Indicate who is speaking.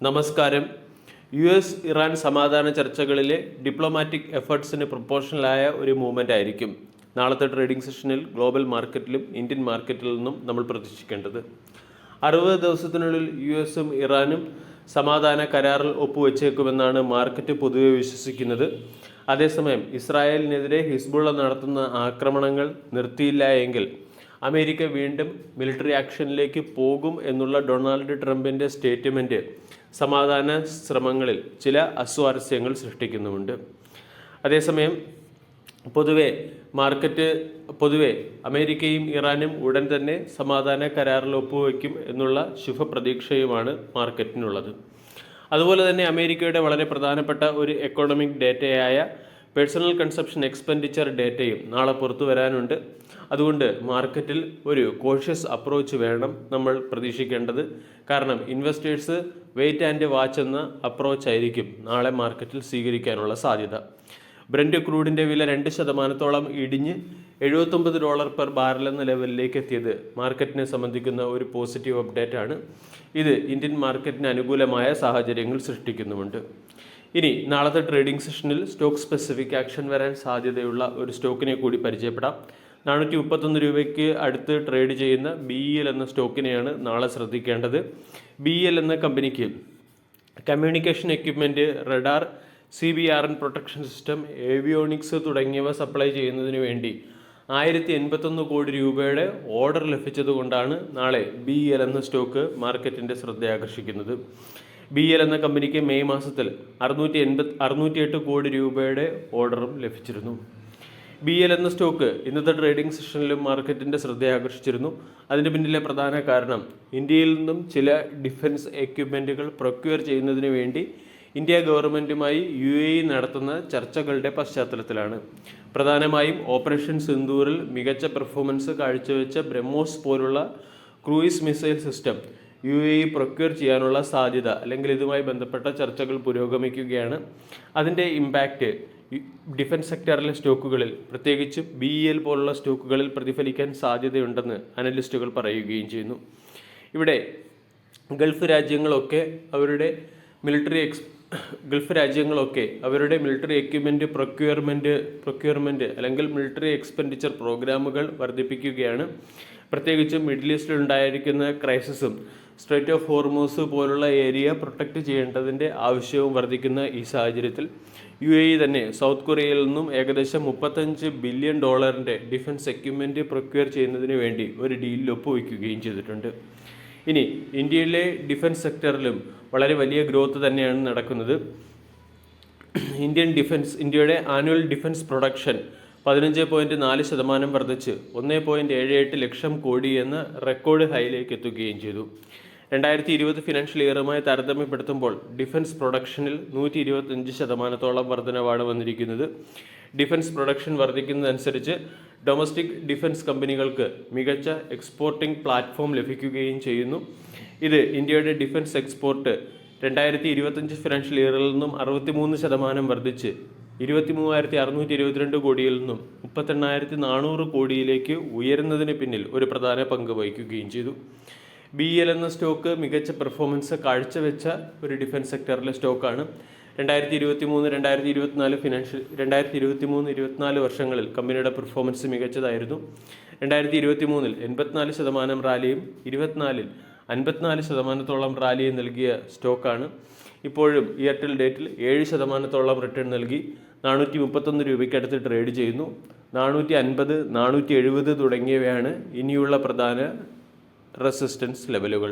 Speaker 1: നമസ്കാരം. ഇറാൻ സമാധാന ചർച്ചകളിലെ ഡിപ്ലോമാറ്റിക് എഫേർട്സിന് പ്രൊപ്പോർഷണലായ ഒരു മൂവ്മെൻ്റ് ആയിരിക്കും നാളത്തെ ട്രേഡിംഗ് സെഷനിൽ ഗ്ലോബൽ മാർക്കറ്റിലും ഇന്ത്യൻ മാർക്കറ്റിൽ നിന്നും നമ്മൾ പ്രതീക്ഷിക്കേണ്ടത്. 60 ദിവസത്തിനുള്ളിൽ യുഎസും ഇറാനും സമാധാന കരാറിൽ ഒപ്പുവെച്ചേക്കുമെന്നാണ് മാർക്കറ്റ് പൊതുവെ വിശ്വസിക്കുന്നത്. അതേസമയം ഇസ്രായേലിനെതിരെ ഹിസ്ബുള്ള നടത്തുന്ന ആക്രമണങ്ങൾ നിർത്തിയില്ല എങ്കിൽ അമേരിക്ക വീണ്ടും മിലിറ്ററി ആക്ഷനിലേക്ക് പോകും എന്നുള്ള ഡൊണാൾഡ് ട്രംപിൻ്റെ സ്റ്റേറ്റ്മെൻറ്റ് സമാധാന ശ്രമങ്ങളിൽ ചില അസ്വാരസ്യങ്ങൾ സൃഷ്ടിക്കുന്നുമുണ്ട്. അതേസമയം പൊതുവെ അമേരിക്കയും ഇറാനും ഉടൻ തന്നെ സമാധാന കരാറിൽ ഒപ്പുവയ്ക്കും എന്നുള്ള ശുഭപ്രതീക്ഷയുമാണ് മാർക്കറ്റിനുള്ളത്. അതുപോലെ തന്നെ അമേരിക്കയുടെ വളരെ പ്രധാനപ്പെട്ട ഒരു എക്കോണമിക് ഡേറ്റയായ പേഴ്സണൽ കൺസപ്ഷൻ എക്സ്പെൻഡിച്ചർ ഡേറ്റയും നാളെ പുറത്തു വരാനുണ്ട്. അതുകൊണ്ട് മാർക്കറ്റിൽ ഒരു കോഷ്യസ് അപ്രോച്ച് വേണം നമ്മൾ പ്രതീക്ഷിക്കേണ്ടത്. കാരണം ഇൻവെസ്റ്റേഴ്സ് വെയിറ്റ് ആൻഡ് വാച്ച് എന്ന അപ്രോച്ച് ആയിരിക്കും നാളെ മാർക്കറ്റിൽ സ്വീകരിക്കാനുള്ള സാധ്യത. ബ്രന്റ് ക്രൂഡിൻ്റെ വില 2% ഇടിഞ്ഞ് $79 പെർ ബാരൽ എന്ന ലെവലിലേക്ക് എത്തിയത് മാർക്കറ്റിനെ സംബന്ധിക്കുന്ന ഒരു പോസിറ്റീവ് അപ്ഡേറ്റ് ആണ്. ഇത് ഇന്ത്യൻ മാർക്കറ്റിന് അനുകൂലമായ സാഹചര്യങ്ങൾ സൃഷ്ടിക്കുന്നുമുണ്ട്. ഇനി നാളത്തെ ട്രേഡിംഗ് സെഷനിൽ സ്റ്റോക്ക് സ്പെസിഫിക് ആക്ഷൻ വരാൻ സാധ്യതയുള്ള ഒരു സ്റ്റോക്കിനെ കൂടി പരിചയപ്പെടാം. 431 രൂപയ്ക്ക് അടുത്ത് ട്രേഡ് ചെയ്യുന്ന BEL എന്ന സ്റ്റോക്കിനെയാണ് നാളെ ശ്രദ്ധിക്കേണ്ടത്. BEL എന്ന കമ്പനിക്ക് communication equipment, radar, CBRN protection system, avionics തുടങ്ങിയവ സപ്ലൈ ചെയ്യുന്നതിന് വേണ്ടി 1081 കോടി രൂപയുടെ ഓർഡർ ലഭിച്ചതുകൊണ്ടാണ് നാളെ BEL എന്ന സ്റ്റോക്ക് മാർക്കറ്റിൻ്റെ ശ്രദ്ധയാകർഷിക്കുന്നത്. BEL എന്ന കമ്പനിക്ക് മെയ് മാസത്തിൽ 608 കോടി രൂപയുടെ ഓർഡറും ലഭിച്ചിരുന്നു. BEL എന്ന സ്റ്റോക്ക് ഇന്നത്തെ ട്രേഡിംഗ് സെഷനിലും മാർക്കറ്റിൻ്റെ ശ്രദ്ധയാകർഷിച്ചിരുന്നു. അതിന് പിന്നിലെ പ്രധാന കാരണം ഇന്ത്യയിൽ നിന്നും ചില ഡിഫൻസ് എക്യുപ്മെൻറ്റുകൾ പ്രൊക്യൂർ ചെയ്യുന്നതിന് വേണ്ടി ഇന്ത്യ ഗവൺമെൻറ്റുമായി UAE നടത്തുന്ന ചർച്ചകളുടെ പശ്ചാത്തലത്തിലാണ്. പ്രധാനമായും ഓപ്പറേഷൻ സിന്ദൂറിൽ മികച്ച പെർഫോമൻസ് കാഴ്ചവെച്ച ബ്രഹ്മോസ് പോലുള്ള cruise missile system UAE procure ചെയ്യാനുള്ള സാധ്യത അല്ലെങ്കിൽ ഇതുമായി ബന്ധപ്പെട്ട ചർച്ചകൾ പുരോഗമിക്കുകയാണ്. അതിൻ്റെ ഇമ്പാക്റ്റ് ഡിഫൻസ് സെക്ടറിലെ സ്റ്റോക്കുകളിൽ പ്രത്യേകിച്ച് BEL പോലുള്ള സ്റ്റോക്കുകളിൽ പ്രതിഫലിക്കാൻ സാധ്യതയുണ്ടെന്ന് അനലിസ്റ്റുകൾ പറയുകയും ചെയ്യുന്നു. ഇവിടെ ഗൾഫ് രാജ്യങ്ങളൊക്കെ അവരുടെ മിലിറ്ററി എക്യുപ്മെൻറ്റ് പ്രൊക്യൂർമെൻറ്റ് അല്ലെങ്കിൽ മിലിറ്ററി എക്സ്പെൻഡിച്ചർ പ്രോഗ്രാമുകൾ വർദ്ധിപ്പിക്കുകയാണ്. പ്രത്യേകിച്ച് മിഡിൽ ഈസ്റ്റിൽ ഉണ്ടായിരിക്കുന്ന ക്രൈസിസും സ്ട്രൈറ്റ് ഓഫ് ഹോർമൂസ് പോലുള്ള ഏരിയ പ്രൊട്ടക്റ്റ് ചെയ്യേണ്ടതിൻ്റെ ആവശ്യവും വർദ്ധിക്കുന്ന ഈ സാഹചര്യത്തിൽ UAE തന്നെ സൗത്ത് കൊറിയയിൽ നിന്നും ഏകദേശം $35 ബില്യൺ ഡിഫൻസ് എക്യുപ്മെൻറ്റ് പ്രൊക്യൂർ ചെയ്യുന്നതിന് വേണ്ടി ഒരു ഡീലിൽ ഒപ്പുവയ്ക്കുകയും ചെയ്തിട്ടുണ്ട്. ഇനി ഇന്ത്യയിലെ ഡിഫൻസ് സെക്ടറിലും വളരെ വലിയ ഗ്രോത്ത് തന്നെയാണ് നടക്കുന്നത്. ഇന്ത്യയുടെ ആനുവൽ ഡിഫൻസ് പ്രൊഡക്ഷൻ 15.4% വർദ്ധിച്ച് 1.78 ലക്ഷം കോടി എന്ന റെക്കോർഡ് ഹൈയിലേക്ക് എത്തുകയും ചെയ്തു. 2020 ഫിനാൻഷ്യൽ ഇയറുമായി താരതമ്യപ്പെടുത്തുമ്പോൾ ഡിഫൻസ് പ്രൊഡക്ഷനിൽ 125% വർധനവാണ് വന്നിരിക്കുന്നത്. ഡിഫൻസ് പ്രൊഡക്ഷൻ വർദ്ധിക്കുന്നതനുസരിച്ച് ഡൊമസ്റ്റിക് ഡിഫൻസ് കമ്പനികൾക്ക് മികച്ച എക്സ്പോർട്ടിംഗ് പ്ലാറ്റ്ഫോം ലഭിക്കുകയും ചെയ്യുന്നു. ഇത് ഇന്ത്യയുടെ ഡിഫൻസ് എക്സ്പോർട്ട് 2025 ഫിനാൻഷ്യൽ ഇയറിൽ നിന്നും 63% വർദ്ധിച്ച് 23,622 കോടിയിൽ നിന്നും 38,400 കോടിയിലേക്ക് ഉയരുന്നതിന് പിന്നിൽ ഒരു പ്രധാന പങ്ക് വഹിക്കുകയും ചെയ്തു. BEL എന്ന സ്റ്റോക്ക് മികച്ച പെർഫോമൻസ് കാഴ്ചവെച്ച ഒരു ഡിഫൻസ് സെക്ടറിലെ സ്റ്റോക്കാണ്. 2023-24 വർഷങ്ങളിൽ കമ്പനിയുടെ പെർഫോമൻസ് മികച്ചതായിരുന്നു. 2023 84% റാലിയും 24 54% റാലിയും നൽകിയ സ്റ്റോക്കാണ്. ഇപ്പോഴും ഇയർ ടിൽ ഡേറ്റിൽ 7% റിട്ടേൺ നൽകി 431 രൂപയ്ക്ക് അടുത്ത് ട്രേഡ് ചെയ്യുന്നു. 450, 470 തുടങ്ങിയവയാണ് ഇനിയുള്ള പ്രധാന റെസിസ്റ്റൻസ് ലെവലുകൾ.